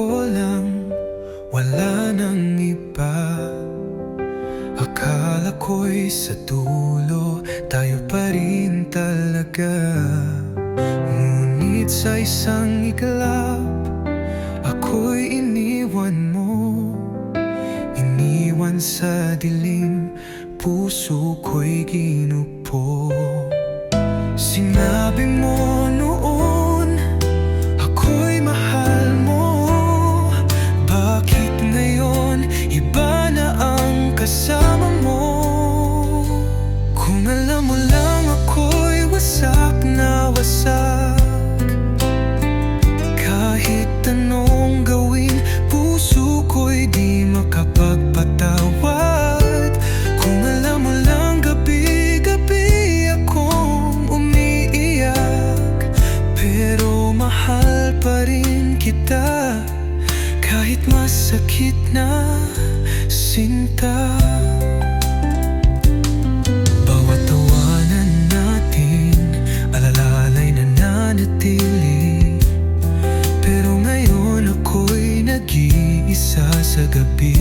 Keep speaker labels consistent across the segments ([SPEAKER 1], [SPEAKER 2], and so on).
[SPEAKER 1] ko lang, wala nang iba. Akala ko'y sa dulo tayo pa rin talaga. Ngunit sa isang iglap, ako'y iniwan mo. Iniwan sa dilim, puso ko'y ginupo. Sinabi mo noon, ako'y mahal mo. Bakit ngayon iba na ang kasama mo? Kung alam mo lang ako'y wasak na wasak. Kahit anong gawin, puso ko'y di makapagpatawad. Kung alam mo lang gabi-gabi akong umiiyak, pero mahal pa rin kita kahit masakit na, sinta. Bawat tawanan natin, alalalay na nanatili. Pero ngayon ako'y nag-iisa sa gabi.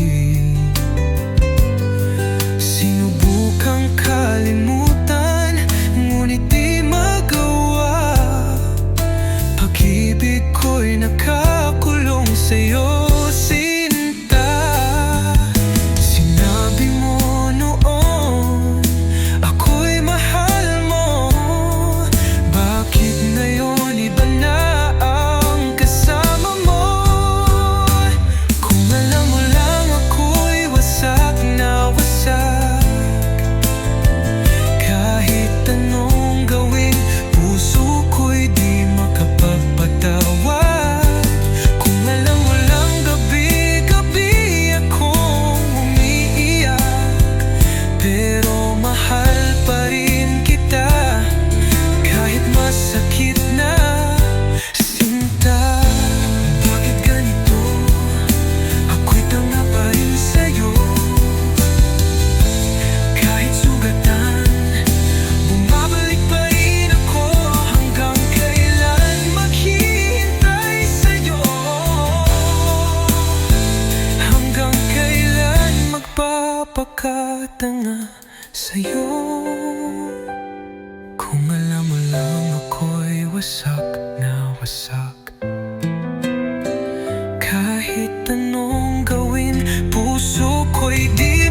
[SPEAKER 1] Sinubukang kalimutan, ngunit di magawa. Pag-ibig ko'y nakakulong sa'yo, sinta. Sinabi mo noon, ako'y mahal mo. Bakit ngayon iba na ang kasama mo? Kung alam mo lang ako'y wasak na wasak. Kahit anong gawin, puso ko'y di makapagpatawad. Pero mahal pa rin kita kahit masakit na, sinta. Bakit ganito? Ako'y tanga pa rin sa'yo. Kahit sugatan, bumabalik pa rin ako. Hanggang kailan maghihintay sa'yo? Hanggang kailan magpapakatanga sa'yo? Kung alam mo lang ako'y wasak na wasak. Kahit anong gawin, puso ko'y di